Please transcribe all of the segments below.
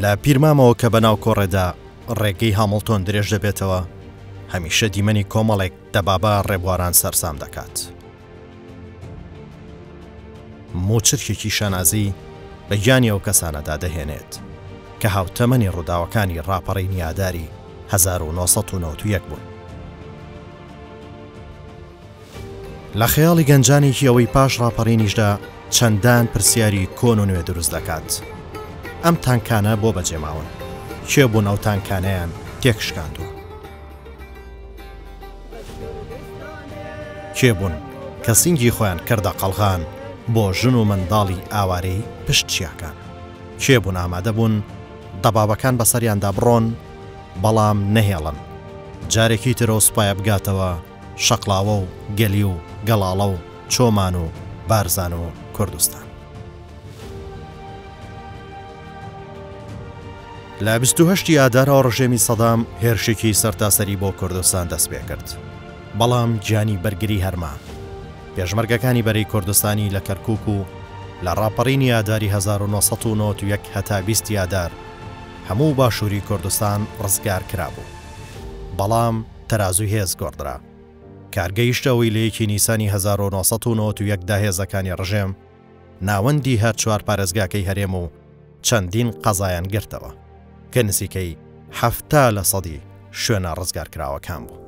لە پیرمامەوە کە بەناو کۆڕێدا ڕێگەی هامڵتۆن درێژ دەبێتەوە، هەمیشە دیمەنی کۆمەڵێک دەبابە ڕێبواران سەرسام دەکات. موچرکێکی شانازی لە گیانی ئەو کەسانەدا دەهێنێت کە هاوتەمەنی ڕووداوەکانی ڕاپەڕی نیاداری 1991 بوون. لە خەیاڵی گەنجانێکی ئەوەی پاش ڕاپەڕینیشدا چەندان پرسیاری کۆن و نوێ دروست دەکات. ئەم تانکانە بۆ بەجێماون، کێ بوون ئەو تانکانەیان تێکشکاندووە؟ کێ بوون کە سینگی خۆیان کردە قەڵغان بۆ ژن و منداڵی ئاوارەی پشت چیاکان؟ کێ بوون ئامادە بوون دەبابەکان بەسەریاندا بڕۆن بەڵام نەهێڵن، جارێکی ترە و سوپایە بگاتەوە شەقلاوە و گەلی و گەڵاڵە و چۆمان و بارزان و کوردستان. لە 28 ئادارەوە ڕژێمی سەدام هێرشێکی سەرتاسەری بۆ کوردستان دەست پێ کرد، بەڵام گیانی بەرگری هەرما. پێشمەرگەکانی بەرەی کوردستانی لە کەرکووک و لە ڕاپەڕینی ئاداری 1991 هەتا 20 ئادار هەموو باشووری کوردستان ڕزگار کرابوو، بەڵام تەرازوی هێز گۆڕدرا. کارگەیشتەوەی لە 1 نیسانی 1991 دا هێزەکانی ڕژێم ناوەندی هەر چوار پارێزگاکەی هەرێم و چەندین قەزایان گرتەوە کە نزیکەی 70% شوێنە ڕزگارکراوەکان بوو.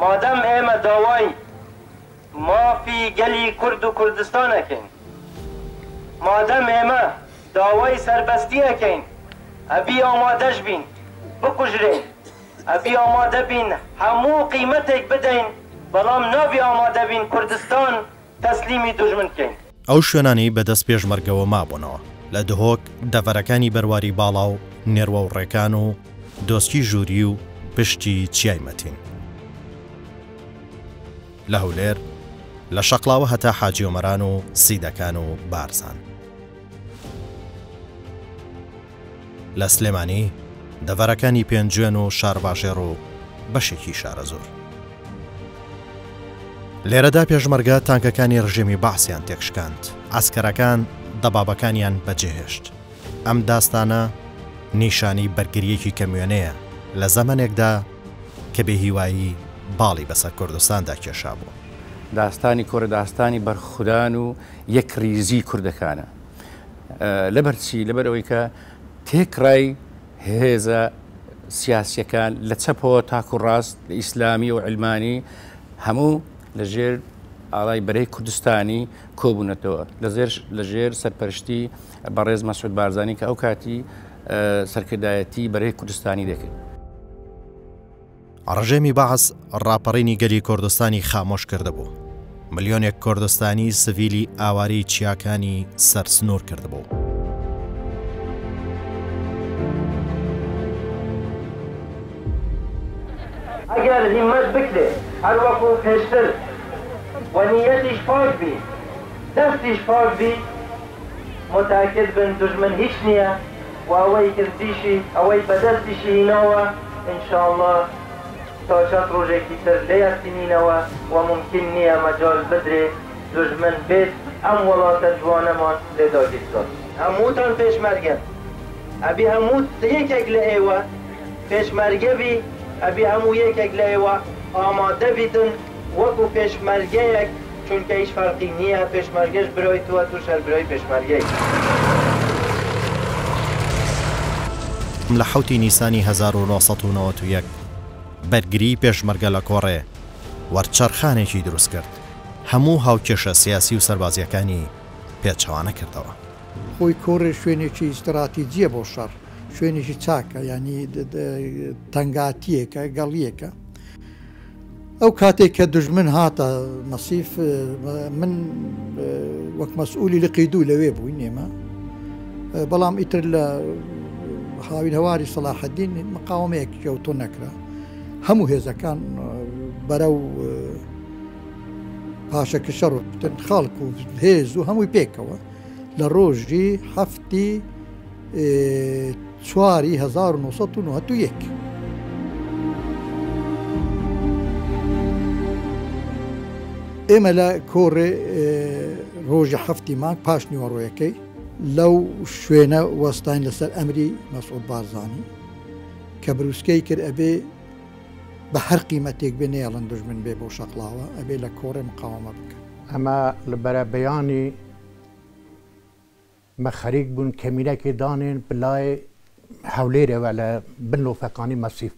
مادەم ئێمە داوای مافی گەلی کورد و کوردستان ئەکەین، مادەم ئێمە داوای سەربەستی ئەکەین، ئەبی ئامادەش بین بکوژرین، ئەبی ئامادە بین هەموو قیمەتێک بدەین، بەڵام نابی ئامادە بین کوردستان تەسلیمی دوژمن بکەین. ئەو شوێنانی بەدەست پێشمەرگەوە مابوونەوە لە دهۆک دەڤەرەکانی بەرواری باڵا و نێروە و ڕێکان و دۆسکی ژووری و پشتی چیای مەتین. لە هەولێر لە شەقلاوە هەتا حاجیۆمەران و سیدەکان و بارزان. لە سلێمانی دەڤەرەکانی پێنجوێن و شارباژێر و بەشێکی شارە زۆر. لێرەدا پێشمەرگە تانکەکانی ڕژێمی بەعسیان تێکشکاند، ئاسکەرەکان دەبابەکانیان بەجێهێشت. ئەم داستانە نیشانی بەرگریەکی کەمیێنەیە لە زەمانێکدا کە بێهیوایی باڵی بەسەر کوردستاندا کێشا بوو. داستانی کۆرە داستانی بەرخودان و یەک ریزی کوردەکانە، لەبەرچی لەبەرەوەی کە تێکڕای هێزە سیاسیەکان لە چەپەوە تاکو ڕاست لە ئیسلامی و علمانی هەموو لەژێر ئاڵای بەرەی کوردستانی کۆبوونەتەوە لەژێر سەرپەرشتی بەڕێز مەسعود بارزانی کە ئەو کاتی سەرکردایەتی بەرەی کوردستانی دەکرد. ڕژێمی بەعس ڕاپەڕینی گەلی کوردستانی خامۆش کردبوو، ملیۆنێک کوردستانی سڤیلی ئاواری چیاکانی سەرسنوور کردبوو. ئەگەر هیمەت بکرێ هەر وەکو پێشتر و نیەتیش پاک بی، دەستیش پاک بی، متاکد بن دوژمن هیچ نییە و ئەوەی کردیشی ئەوەی بەدەستیشی هینەوە ئینشاءڵڵا تا چەند ڕۆژێکی تر لێیەستینینەوە و ممکن نییە مەجال بدرێ دوژمن بێت ئەم وڵاتە جوانەمان لێداگیرکات. هەمووتان پێشمەرگە، ئەبی هەموو یەکێک لە ئێوە پێشمەرگە بی، ئەبی هەموو یەکێک لە ئێوە ئامادە بیتن وەکو پێشمەرگەیەک، چونکە هیچ فەرقی نییە پێشمەرگەش برۆیتەوە توش هەر برۆی پێشمەرگەی. لە 7 نیسانی 1991 بەرگری پێشمەرگە لە کۆڕێ وەرچەرخانێکی دروست کرد، هەموو هاوکێشە سیاسی و سەربازیەکانی پێچەوانە کردەوە. خۆی کۆڕێ شوێنێکی ئیستراتیجیە بۆ شەڕ، شوێنێکی چاکە، ینی تەنگاتیەکە گەڵیەکە. ئەو کاتێک کە دژمن هاتە مەسیف، من وەک مەسئولی لە قیدوو لەوێ بووین ئێمە، بەڵام ئیتر لە هاوین هەواری سەلاحەدین مقاومەیەک کەوتۆ نەکرا، هەموو هێزەکان بەرەو پاشەکشە ڕوتن، خەڵک و هێز و هەمووی پێکەوە لە ڕۆژی 7 چواری 1991. ئێمە لە کۆڕێ ڕۆژی 7 مانگ پاش نیوەڕۆیەکەی لەو شوێنە وەستین لەسەر ئەمری مەسعود بارزانی کە بروسکەی کرد ئەبێ بە هەر قیمەتێک بێ نێڵن دژمن بێ بۆ شەقڵاوە ئەبێ لە کۆڕێ مقاومە بکە ئەمە لەبەرە بەیانی مە خەریک بوون کەمینەکی دانێن بلای هەولێرەوە لە بنلۆفەکانی مەسیف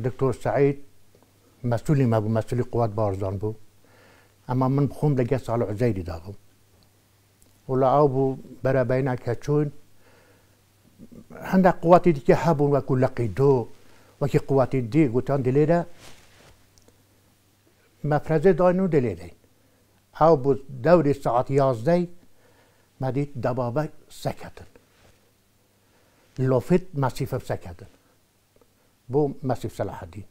دکتۆر سعید مەسئولی مەبوو مەسئولی قوات بارزان بوو ئەما من بخۆم لەگە ساڵ عوزەیری دابوو وڵا ئەو بوو بەرەبەینە کە چوون هەندێک قوواتی دیکە هەبوون وەکو لەقیدۆ وەکی قوواتی دی گوتان دلێرە مەفرەزێ داین و دلێرەین ئەو بوو دەوری سەعات 11 مەدیت دەبابە سەکەتن لۆفت مەسیفە سەکەتن بۆ مەسیف سەلاحەدین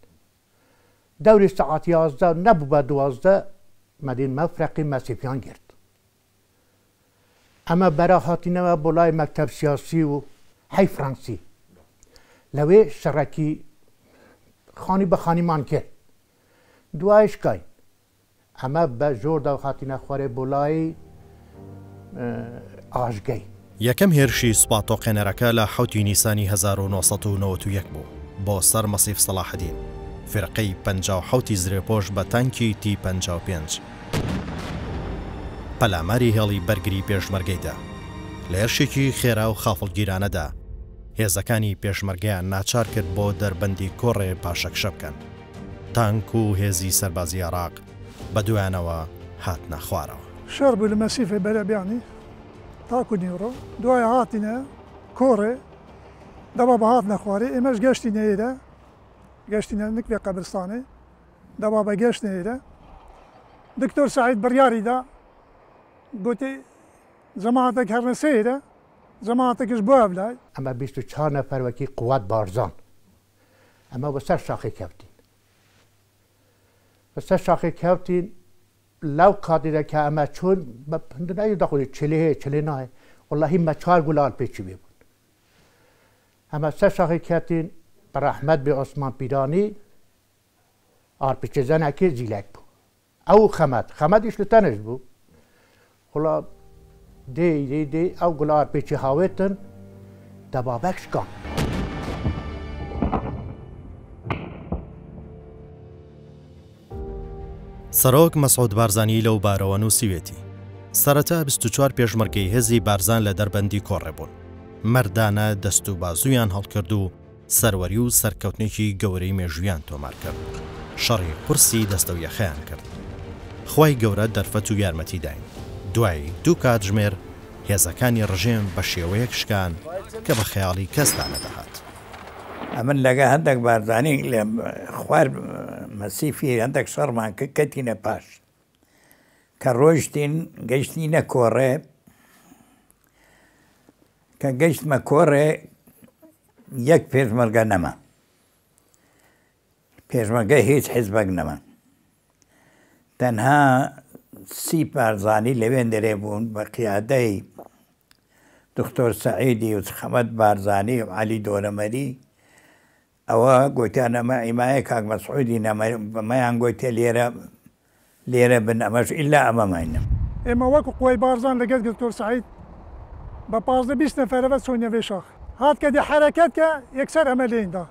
دەوری سەعات 11 نەبوو بە 12 مەدین مەفرەقی مەسیفیان گرت ئەمە بەرە هاتینەوە بۆ لای مەکتەب سیاسی و هەی فرانسی لەوێ شەڕەکی خانی بە خانیمان کرد دوایش کاین ئەمە بە زۆردا هاتینە خوارێ بۆ لای ئاژگەی یەکەم هێرشی سوپاتۆقێنەرەکە لە 7 نیسانی 1991 بوو بۆ سەر مەسیف سەلاحەدین فرقەی 57 زرێپۆش بە تانکی تی 55 پەلاماری هێڵی بەرگری پێشمەرگەیدا لە هێرشێکی خێرا و خافڵگیرانەدا هێزەکانی پێشمەرگەیان ناچار کرد بۆ دەربەندی کۆڕێ پاشەکشە بکەن تانک و هێزی سەربازی عێراق بە دوایانەوە هاتنە خوارەوە شەڕ بوو لە مەسیفی بەرەبیانی تاکو نیوڕۆ دوای هاتینە کۆڕێ دەبا بە هاتنە خوارێ ئێمەش گەشتینە ئێرە گەشتینە نکوێ قەبرستانێ دەبا بە گەشتنە ئێرە دکتۆر سعید بڕیاریدا گوتی جەماعەتێک هەرنە سەیرە جەماعەتێکش بۆە بلای ئەمە 24 نەفەر وەکی قوات بارزان ئەمە بەسەر شاخی کەوتین بەسەر شاخی کەوتین لەو کاتیدا کە ئەمە چۆن بە پندنایی دەخۆی چلێ هەیە چلێ نایە وەڵاهی مە 4 گولار پێچی بێ بوون ئەمە سەر شاخی کەوتین بە ڕەحمەت بێ عوسمان پیرانی ئارپیچێزانێکی زیلەک بوو ئەو خەمەتیش لە تەنش بوو وڵا دێ ئەو گوڵا ئارپێکی هاوێتن دەبابەک شکان سەرۆک مەسعود بارزانی لەو بارەوە نووسیوێتی سەرەتا 24 پێشمەرگەی هێزی بارزان لە دەربەندی کۆڕێ بوون مەردانە دەست و بازویان هەڵکرد و سەروەری و سەرکەوتنێکی گەورەی مێژویان تۆمار کرد شەڕی قورسی دەستە و یەخەیان کرد خوای گەورە دەرفەت و یارمەتی داین دوای دوو کاتژمێر هێزەکانی ڕژێم بە شێوەیەک شکان کە بە خەیاڵی کەسدا نەدەهات ئەمن لەگە هەندێک بارزانی لە خوار مەسیفی هەندێک شەڕمان کرد کەتینە پاش کە ڕۆیشتین گەیشتینە کۆڕێ کە گەیشتمە کۆڕێ یەک پێشمەرگە نەما پێشمەرگە هیچ حیزبەک نەما تەنها 30 بارزانی لەوێن دەرێ بوون بە قیادەی دکتۆر سەعیدی و خەمەت بارزانی و عەلی دۆرەمەری ئەوە گوتیان ئەمە ئیمایە کاک مەسعودی بەمەیان گوتێ لێرە بن ئەمەش ئیلا ئەمەماینە ئێمە وەکو قوای بارزان لەگەڵ دکتۆر سعید بە 15-20 نەفەرەوە چۆنیەوێ شاخ هات کە دی حرەکەت کە یەکسەر ئەمە لێندا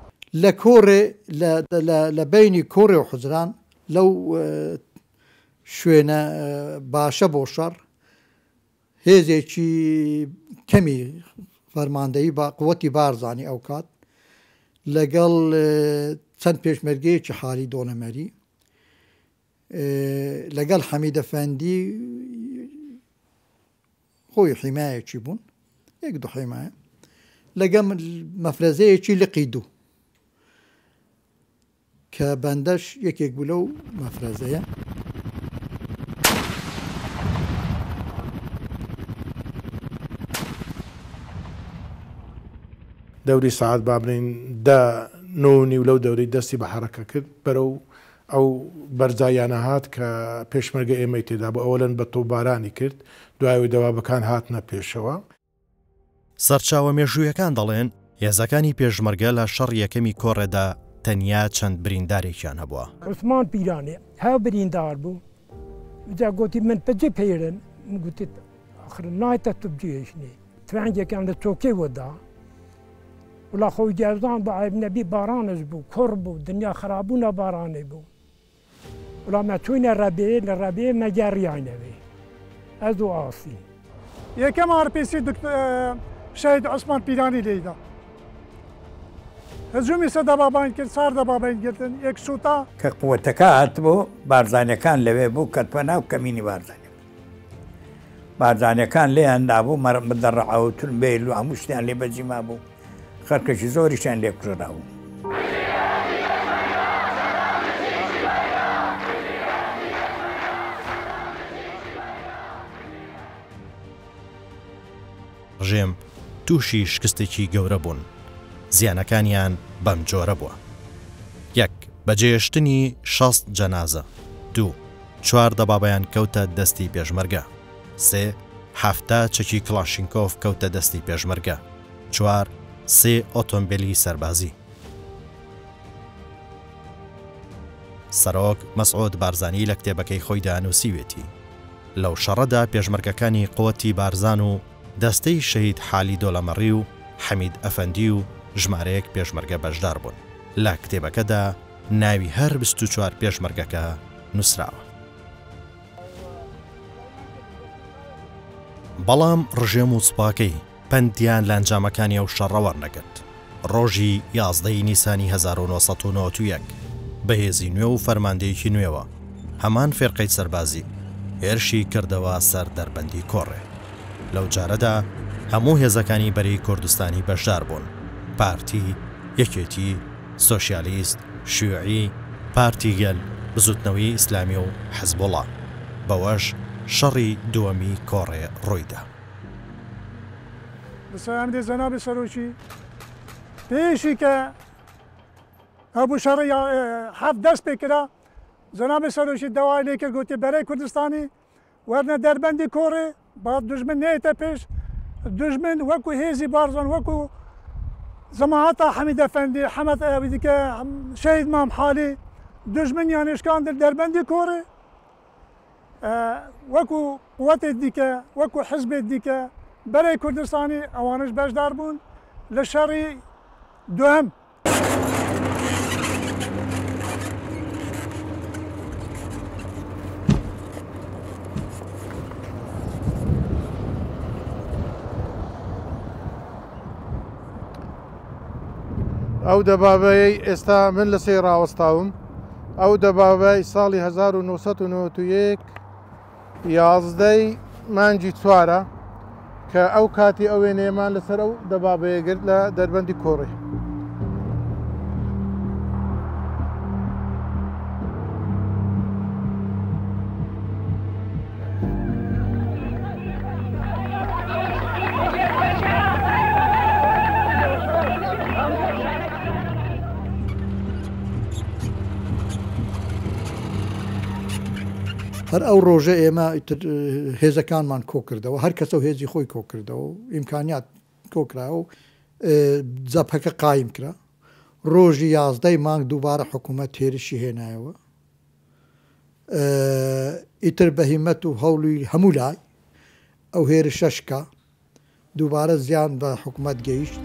لە کۆڕێ لە بینی کۆڕێ و حوزران لەو شوێنە باشە بۆ شەڕ هێزێکی کەمی فەرماندەیی بە قووەتی بارزانی ئەو کات لەگەڵ چەند پێشمەرگەیەکی حالی دۆنەمەری لەگەڵ حەمید ئەفەندی خۆی حیمایەکی بوون یەک دوو حیمایە لەگەڵ مەفرەزەیەکی لقیدوو کە بەندەش یەکێک بوو لەو مەفرەزەیە دەوری سعات بابرین دا نۆنی و لەو دەوری دەستی بە حرەکە کرد بەرەو ئەو بەرزایانە هات کە پێشمەرگە ئێمەی تێدا بۆ ئەوەلەن بە تۆبارانی کرد دوایەوەی دەوابەکان هاتنە پێشەوە سەرچاوە مێژوویەکان دەڵێن هێزەکانی پێشمەرگە لە شەڕ یەکەمی کۆڕێدا تەنیا چەند بریندارێکیان هەبووە عوسمان پیرانی هاو بریندار بوو جا گوتی من پجێ پێرن قلت آخر نايت تبجيشني تفعندي كان التوكي ودا ولا خوي جازان بعد نبي بارانز بو كربو الدنيا خرابونا باراني بو ولا ما توين الربيع ما جاريانا بي أزو عاصي يا كم RPC دكتور شهيد عثمان بيراني ليدا هجومی سه دبابان کرد سار دبابان گرتن یک سوتا کە قوتەکە هاتبوو بارزانەکان لەوێ بوو کەتوە ناو کەمینی بارزانەکان لێیان دابوو مەدەڕەعەوتن بێل و هەموو شتیان لێ بەجیما بوو خەرکەشی زۆریشیان لێ کوژراوە. ڕژێم تووشی شکستێکی گەورە بوون. زیانەکانیان بەم جۆرە بووە. 1. بەجێهێشتنی 6 جەنازە. 2. 4 دەبابەیان کەوتە دەستی پێشمەرگە. 3. 7 چەکی کلاشینکۆف کەوتە دەستی پێشمەرگە. 4. 3 ئۆتۆمبیلی سەربازی. سەرۆک مەسعود بارزانی لە کتێبەکەی خۆیدا نووسیوێتی لەو شەڕەدا پێشمەرگەکانی قووەتی بارزان و دەستەی شەهید حالی دۆڵەمەڕی و حەمید ئەفەندی و ژمارەیەک پێشمەرگە بەشدار بوون. لە کتێبەکەدا ناوی هەر 24 پێشمەرگەکە نووسراوە. بەڵام ڕژێم و سوپاکەی پەندیان لە ئەنجامەکانی ئەو شەڕە وەرنەگرت. ڕۆژی 11 نیسانی 1991 بەهێزی نوێ و فەرماندەیەکی نوێوە هەمان فێرقەی سەربازی هێرشی کردەوە سەر دەربەندی کۆڕێ. لەو جارەدا هەموو هێزەکانی بەرەی کوردستانی بەشدار بوون. پارتی، یەکێتی، سۆشیالیست، شیوعی، پارتی گەل، بزوتنەوەی ئیسلامی و حەزبوڵا. بەوەش شەڕی دووەمی کۆڕێ ڕوویدا. بەسەلامدێ جەنابی سەرۆکی پێشی کە هەبوو شەڕی هەفت دەست پێ کرا جەنابی سەرۆکی داوای لێ کرد گوتی بەرەی کوردستانی وەرنە دەربەندی کۆڕێ با دوژمن نێتە پێش دوژمن وەکو هێزی بارزان وەکو زەماهەتا حەمید ئەفەندی حەمەد ئەوی دیکە شەهید مام حالی دوژمنیان شکاندر دەربەندی کۆڕێ وەکو قووەتێک دیکە وەکو حزبێک دیکە بەرەی کوردستانی ئەوانش بەشدار بوون لە شەڕی دووەم. ئەو دەبابەی ئێستا من لە سێ ڕاوەستاوم ئەو دەبابەی ساڵی 1991 11 مانگی چوارە کە ئەو کاتی ئەو وێنەیەمان لەسەر ئەو دەبابەیە گرت لە دەربەندی کۆڕێ. هەر ئەو ڕۆژە ئێمە هێزەکانمان کۆکردەوە هەر کەسە و هێزی خۆی کۆکردەوە و ئیمکانیات کۆکراوە و جەبهەکە قایم کرا. ڕۆژی 11 مانگ دووبارە حکوومەت هێرشی هێنایەوە ئیتر بەهیمەت و هەوڵی هەموو لای ئەو هێرشە شکا دووبارە زیان بە حکوومەت گەیشت.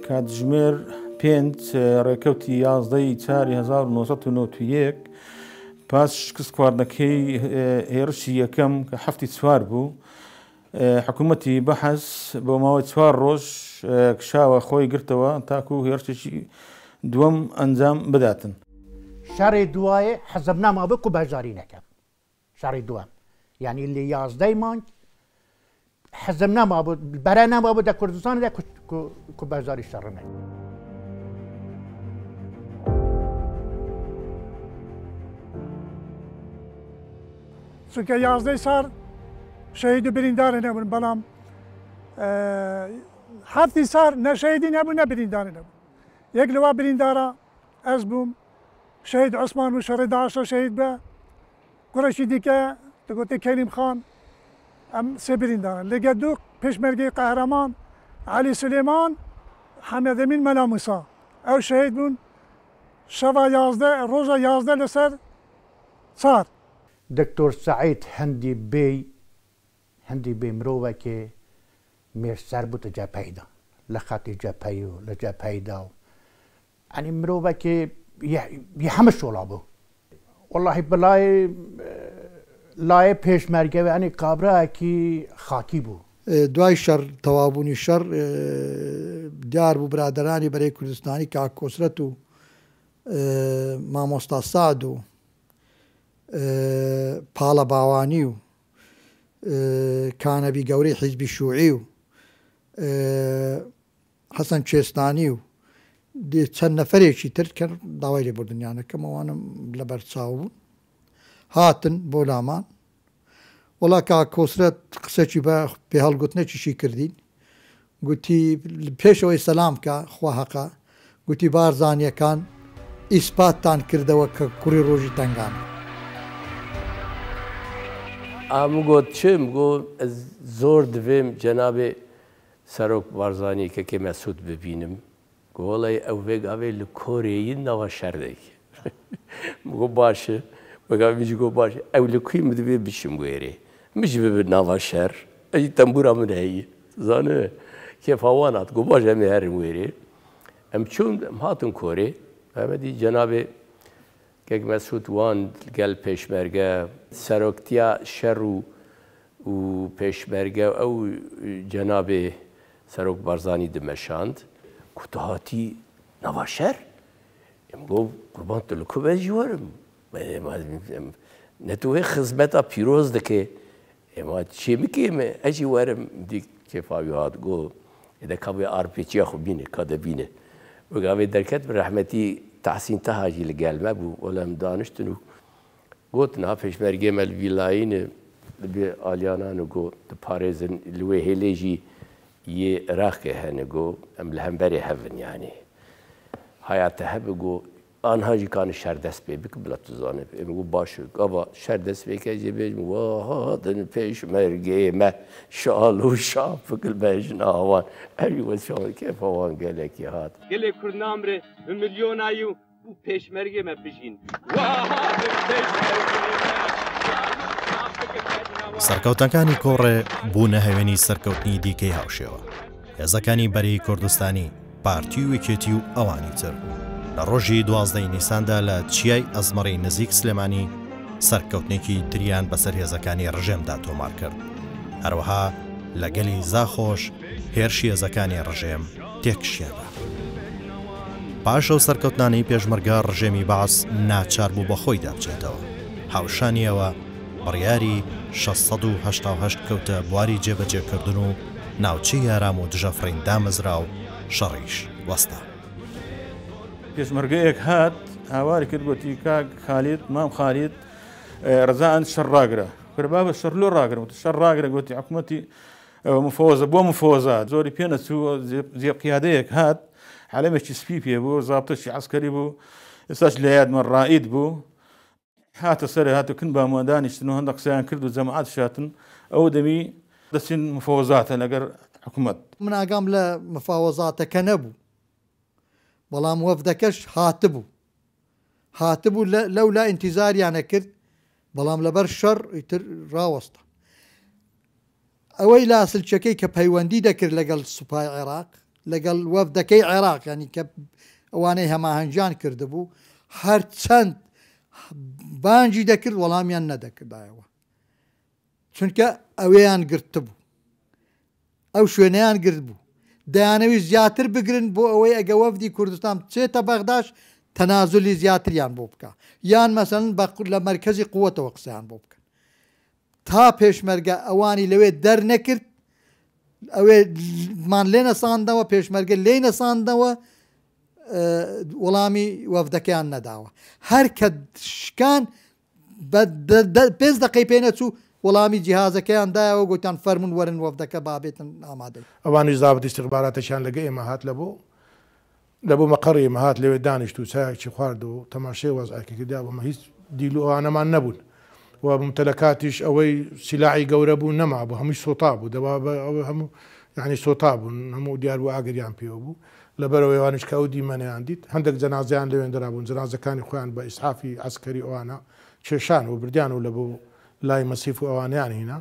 کاتژمێر 5 ڕێکەوتی 11/4/1991 پاس شکست خواردنەکەی هێرشی یەکەم کە 7 چوار بوو حکوومەتی بەحەز بۆ ماوەی 4 ڕۆژ کشاوە خۆی گرتەوە تاکو هێرشێکی دووەم ئەنجام بداتن. شەڕی دوایە حەزم ناما بکو بەژاری نەکەم شەڕی دووەم یعنی لە 11 مانگ حزمنا ما بود برانا ما بود کردستان ده کو بازاری شرنه چونکە 11 سال شەهید و بریندارە نەبوون بەڵام 7 سال نەشەهیدی نەبوو نە بریندارە نەبوو یەک لەوا بریندارە ئەس بووم شەهید عوسمان بوو شەڕی داعشە شەهید بە کوڕێکی دیکە دەگوتی کەریم خان ئەم سێ بریندارە لەگە دوو پێشمەرگەی قەهرەمان عەلی سولێمان حەمەد ئەمین مەلا موسا ئەو شەهید بوون شەوا 11 ڕۆژە 11 لەسەر چار دکتۆر سعید هەندی بێ مرۆڤێکێ مێرسەر بووتە جەپەیدا لە خەتی جەپەی و لە جەپەیدا و ئەنی مرۆڤێکێ هەمە شۆڵا بوو وەڵاهی بەلای لایە پێشمەرگەوە ئەنی کابراایەکی خاکی بوو دوای شەڕ تەوابوونی شەڕ دیار بوو برادرانی بەرەی کوردستانی کاک کۆسرەت و مامۆستا سعد و پاڵە باوانی و کانەبی گەورەی حیزبی شووعی و حەسەن چێستانی و چەند نەفەرێکی تر کرد داوای لێبوردنیانەکەم ئەوانم لە بەرچاو بوون هاتن بۆ لامان وەڵا کاک کۆسرەت قسەکی بە پێ هەڵگوتنەکیشی کردین گوتی پێشەوەی سەلام کە خوا حەقا گوتی بارزانیەکان ئیسپاتتان کردەوە کە کوڕی ڕۆژی تەنگانە ئەمە گوت چم گۆ زۆر دەوێم جەنابێ سەرۆک بارزانیەکەکێ مەسوود ببینم گۆڵی ئەو vێگاوێ لە کۆرەیی نەوە شەردێک گۆ باشە بەگاویژی گۆ باشە ئەو لە کوی مدوێ بشم وێرێ مش ببێ ناوا شەر ئەجی تەمبورا من هەیە زانە کێفاوانات گۆ باش ئەمێ هەرم وێرێ ئەم چۆن ئەم هاتن کۆرێ ئەمەدی جەنابێ کەک مەسوود وان گەل پێشمەرگە سەرۆکتیا شەڕ و پێشمەرگە ئەو جەنابێ سەرۆک بارزانی دمەشاند کوتهاتی ناوا شەر ئەم گۆ قوربان تۆ لە کوبەژی وەرم نەتوێ خزمەتا پیرۆز دەکێ ئێمە چێ بکێمە ئەجی وەرم دی کێفاوی هات گۆ دەکاوێ ئارپێچیا خو بینێ کا دەبینێ وەگاوێ دەرکەت بە ڕەحمەتی تحسین تەهاجی لەگەلمە بوو وەلەم دانیشتن و گوتن ها پێشمەرگێمە ویلایینە بێ ئالیانان و گۆ دپارێزن لێ هێلێژی یێ عێراقێ هەنە گۆ ئەم لە هەمبەرێ هەڤن یانێ هایاتە هەبە گۆ ئانهاژی کانە شەر دەست پێ بکە بڵە توزانێ ئێمە گو باشە ئەوە شەر دەست پێکە جێبێژم وهاتن پێشمەرگێمە شاڵ و شافکل بەژن ئاوان ئەوی وەشاڵ کێفەوان گەلێکی هات گەلێ کورد نامرێ بە ملیۆنایی و پێشمەرگێمە بژین سەرکەوتەکانی کۆڕێ بوونە هەوێنی سەرکەوتنی دیکەی هاوشێوە هێزەکانی بەرەی کوردستانی پارتی و وێکێتی و ئەوانی تر لە ڕۆژی 12 نیساندا لە چیای ئەزمەڕی نزیک سلێمانی سەرکەوتنێکی تریان بەسەر هێزەکانی ڕژێمدا تۆمار کرد هەروەها لە گەلی زاخۆش هێرشی هێزەکانی ڕژێم تێکشێنە پاش ئەو سەرکەوتنانەی پێشمەرگە ڕژێمی باس ناچار بوو بە خۆی دابچێتەوە هاوشانیەوە بڕیاری 688 کەوتە بواری جێبەجێکردن و ناوچەی یارام و دژە فڕین دامەزرا و شەڕیش وەستا پێشمەرگەیەک هات هاواری کرد گوتی کاک خالید مام خالید ڕزان شەڕ ڕاگرە کربا بە شەڕ لۆ ڕاگرم شەڕ ڕاگرە گوتی حکوومەتی مفۆزە بۆ مفۆزات زۆری پێ نەچوو زیێقیادەیەک هات حالەمێکی سپی پێ بوو زابتەشی عسکەری بوو ئێستاش لە یادمە ڕائید بوو هاتە سەر هاتو کن بە مادانیشتن و هەندە قسەیان کرد و جەماعەت شاتن ئەو دەمی دەچین مفۆزاتە لەگەر حکوومەت من ئاگام لە مفاوەزاتەکە نەبوو بەڵام وەفدەکەش هاتبوو لەو لا ئینتیزاریانە کرد بەڵام لەبەر شەڕ ئیتر ڕاوەستە ئەوەی لاسلچەکەی کە پەیوەندی دەکرد لەگەڵ سوپای عێراق لەگەڵ وەفدەکەی عێراق ینی کە ئەوانەی هەماهەنجان کردبوو هەرچەند بانجی دەکرد وەڵامیان نەدەکردایەوە چونکە ئەوەیان گرت بوو ئەو شوێنەیان گرت بوو دەیانەوی زیاتر بگرن بۆ ئەوەی ئەگە وەفدی کوردستان بچێتە بەغداش تەنازلی زیاتریان بۆ بکە یان مەسەن لە مەرکەزی قووەتەوە قسەیان بۆ بکەن تا پێشمەرگە ئەوانی لەوێ دەرنەکرد ئەوێمان لێ نەساندەوە پێشمەرگە لێ نەساندەوە وەڵامی وەفدەکەیان نەداوە هەر کە شکان پێنج دقەی پێ نەچوو وەڵامی جیهازەکەیان دایەوە گوتیان فەرمون وەرن وەفدەکە بابێتن ئامادەی ئەوانی زابەتی استخباراتەشان لەگە ئێمە هات لە بۆ مەقڕی ئێمە هات لەوێ دانیشت و چایەکی خوارد و تەماشای وەزعەکەکەدا بەمە هیچ دیلوانەمان نەبوون و ممتلەکاتیش ئەوەی سیلاعی گەورە بوو نەما بوو هەمووی سۆتا بوو دەوا ئەوە هەموو یعنی سۆتا بوون هەموو دیار و ئاگریان پێوە بوو لەبەرەوەی ئەوانش کە ئەو دیمەنیان دیت هەندێک جەنازەیان لەوێندرا بوون جەنازەکانی خۆیان بە ئیسعافی عەسکەری ئەوانە کێشان و بردیان و لە بۆ لای مەسیف و ئەوانیان هینا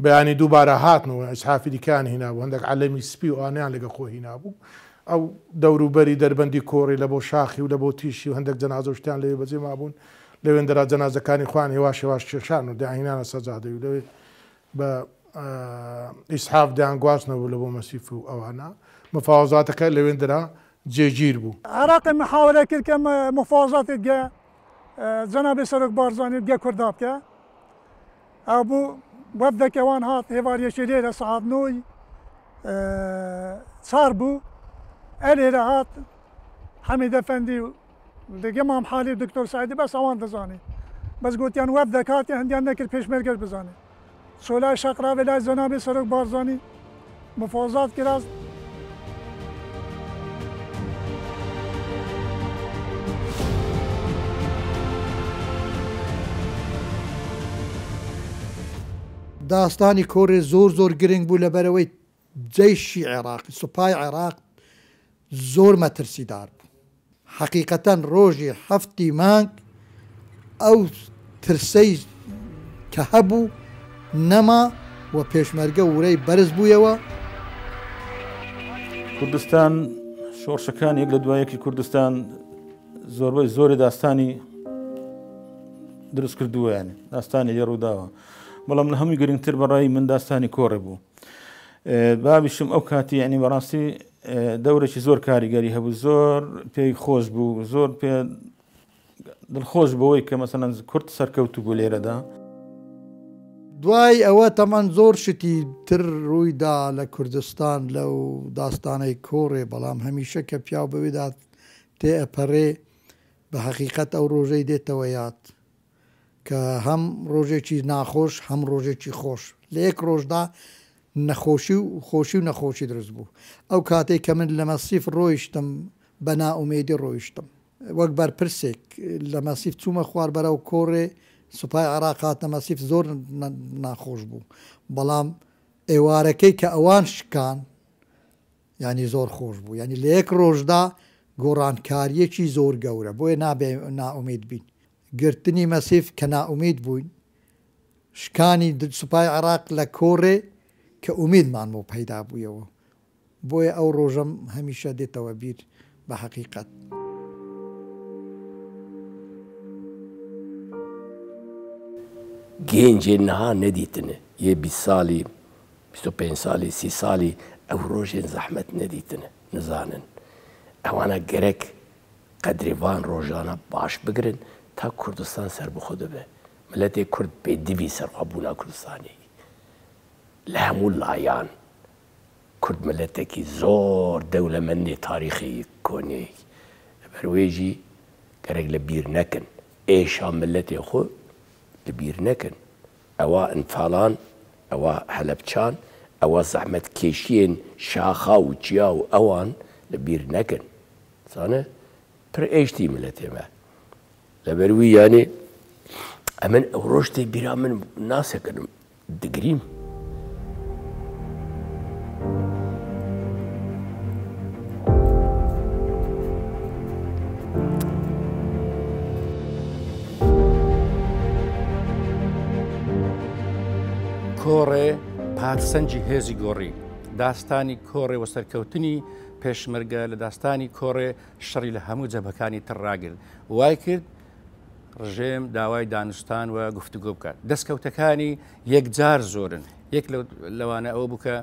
بەیانی دووبارە هاتنەوە ئیسعافی دیکەیان هینا بوو هەندێک عەلەمی سپی و ئەوانیان لەگە خۆ هینا بوو ئەو دەوروبەری دەربەندی کۆڕی لە بۆ شاخی و لە بۆ تیشی و هەندێک جەنازە و شتیان لەوێ بەجێ مابوون لەوێندرا جەنازەکانی خوان هێواش هێواش کێشان و داهینانە سەجادەی و لەوێ بە ئیسحاف دەیان گواستنەوە لە بۆ مەسیف و ئەوانە مفاوەزاتەکە لەوێندرا جێگیر بوو عراق محاولە کرد کە مفاوەزاتێک گە جەنابێ سەرۆک بارزانانی گە کووردا بکە ئەو بوو وەفدەکەوان هات هێواریەکی لێرە سەعات 9 چار بوو ئەلێرە هات حەمید ئەفەندی و لەگە مام حالی دکتۆر سعیدی بەس ئەوان دەزانێ بەس گوتیان وەفدەک هاتی هەندیان نەکرد پێشمەرگەش بزانێ سۆلای شەقراوێ لای جەنابێ سەرۆک بارزانی مفاوەزات کرا داستانی کۆڕێ زۆر گرنگ بوو لەبەرەوەی جەیشی عێراقی سوپای عێراق زۆر مەترسیدار بوو حەقیقەتەن ڕۆژی هەفتی مانگ ئەو ترسەی کە هەبوو نەما و پێشمەرگە ورەی بەرز بوویەوە کوردستان شۆڕشەکان یەک لە دوایەکی کوردستان زۆربەی زۆری داستانی دروست کردووەیان داستانی لێ ڕووداوە بەڵام لە هەمووی گرنگتر بەڕای من داستانی کۆڕێ بوو بابیشم ئەو کاتی ینی بەڕاستی دەورێکی زۆر کاریگەری هەبوو زۆر پێی خۆش بوو زۆر پێ دڵخۆش بەوەی کە مەسەلەن کورد سەرکەوتو بوو لێرەدا دوای ئەوە تەمان زۆر شتی تر ڕوویدا لە کوردستان لەو داستانەی کۆڕێ بەڵام هەمیشە کە پیاو بەوێدا تێئەپەڕێ بە حەقیقەت ئەو ڕۆژەی دێتەوە یاد کە هەم ڕۆژێکی ناخۆش هەم ڕۆژێکی خۆش لە یەک ڕۆژدا نەخۆشی و خۆشی و نەخۆشی دروست بوو ئەو کاتێک کە من لە مەسیف ڕۆیشتم بە نائومێدی ڕۆیشتم وەک بەرپرسێک لە مەسیف چوومە خوار بەرەو کۆڕێ سوپای عێراق هاتە مەسیف زۆر ناخۆش بوو بەڵام ئێوارەکەی کە ئەوان شکان ینی زۆر خۆش بوو ینی لە یەک ڕۆژدا گۆڕانکاریەکی زۆر گەورە بۆیە نابێ نائومید بین گرتنی مەسیف کە نائومید بووین شکانی سوپای عێراق لە کۆڕێ کە ئومیدمان بۆ پەیدا بوویەوە بۆیە ئەو ڕۆژەم هەمیشە دێتەوە بیر بە حەقیقەت گەنجێ نەها نەدیتنە یە 20 ساڵی 25 ساڵی 30 ساڵی ئەو ڕۆژێن زەحمەت نەدیتنە نزانن ئەوانە گەرەک قەدرێوان ڕۆژانە باش بگرن تا کوردستان سەر بخۆ دەبێ ملەتێک کورد پێ دیوی سەرخوابوونا کوردستانی لە هەموو لایەن کورد ملەتێکی زۆر دەوڵەمەندی تاریخی کۆنەی بەروێژی گەرەک لە بیر نەکەن ئێشا ملەتێ خۆ لە بیر نەکەن ئەوە ئەنفاڵان ئەوە هەلەبچان ئەوە زەحمەت کێشیên شاخا و چیا و ئەوان لە بیر نەکەن زانە پڕ ئێشتی ملەتێمە لەبەروی یانێ ئەمن ئەو ڕۆژتێ بیرا من ناسەکەنم دگریم کۆڕێ پادسەنجی هێزی گۆڕی داستانی کۆڕێ وە سەرکەوتنی پێشمەرگە لە داستانی کۆڕێ شەڕی لە هەموو جەبهەکانی تڕاگرت وای کرد ڕژێم داوای دانوستان و گفتوگۆ بکات دەستکەوتەکانی یەکجار زۆرن یەک لەوانە ئەوە بووکە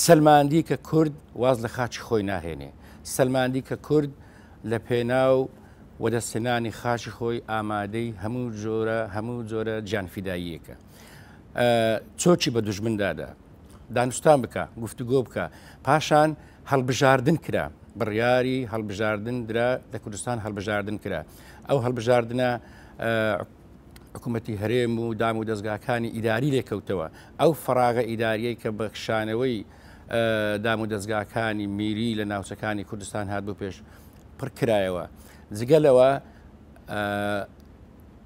سەلماندی کە کورد واز لە خاچی خۆی ناهێنێ سەلماندی کە کورد لە پێناو وەدەستێنانی خاچی خۆی ئامادەی هەموو جۆرە گیانفیداییەکە چۆچی بە دوژمندادا دانوستان بکە گفتوگۆ بکە پاشان هەڵبژاردن کرا بڕیاری هەڵبژاردن درا لە کوردستان هەڵبژاردن کرا ئەو هەڵبژاردنە حکوومەتی هەرێم و دام و دەستگاکانی ئیداری لێکەوتەوە ئەو فراغە ئیداریەی کە بەخشانەوەی دام و دەستگاکانی میری لە ناوچەکانی کوردستان هات بۆ پێش پڕکرایەوە جگەلەوە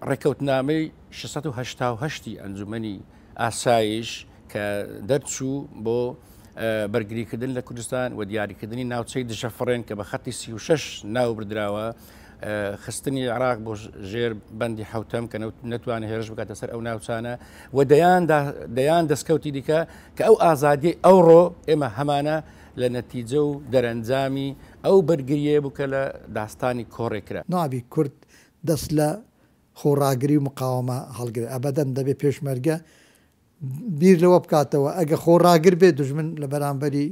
ڕێکەوتنامەی 688 ئەنجومەنی ئاسایش کە دەرچوو بۆ بەرگریکردن لە کوردستان و دیاریکردنی ناوچەی دژەفڕێن کە بە خەتی 36 ناو بردراوە خستنی عراق بۆ ژێر بەندی حوتەم کە نەتوانێت هێرش بکاتە سەر ئەو ناوچانە و دەیان دەستکەوتی دیکە کە ئەو ئازادی ئەوڕۆ ئێمە هەمانە لە نەتیجە و دەرەنجامی ئەو بەرگریە بووکە لە داستانی کۆڕێکرا نابی کورد دەست لە خۆڕاگری و مقاومە هەڵگر ئەبەدەن دەبێت پێشمەرگە بیر لەوە بکاتەوە ئەگە خۆڕاگر بێت دژمن لە بەرامبەری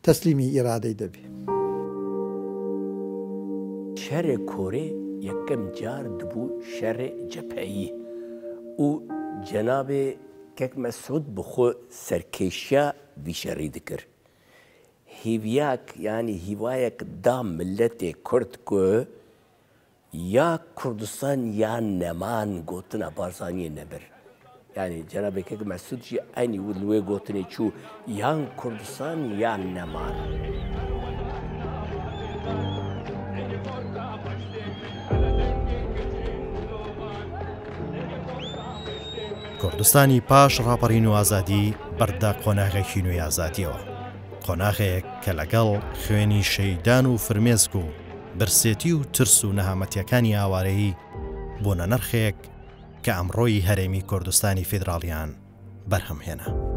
تەسلیمی ئیرادەی دەبێت. شەرێ کۆرێ یەکەم جار دبوو شەرێ جەپەیی و جەنابێ کەک مەسعود بخۆ سەرکێشیە ویشەڕی دکرد. هیویاک یعنی هیوایەک دا ملەتێ کورد کو یا کوردستان یان نەمان گوتنە بارزانیە نەبەر. یعنی جەنابێکێک مەسعودجی ئەنی ولوێ گوتنی چوو یان کوردستان یان نەمان. کوردستانی پاش ڕاپەڕین و ئازادی بەردا قۆناغێکی نوێی ئازادیەوە قۆناغەیەک کە لەگەڵ خوێنی شەیدان و فرمێسک و برسێتی و ترس و نەهامەتیەکانی ئاوارەیی بوونە نرخێک کە ئەمڕۆی هەرێمی کوردستانی فیدراڵیان بەرهەمهێنا.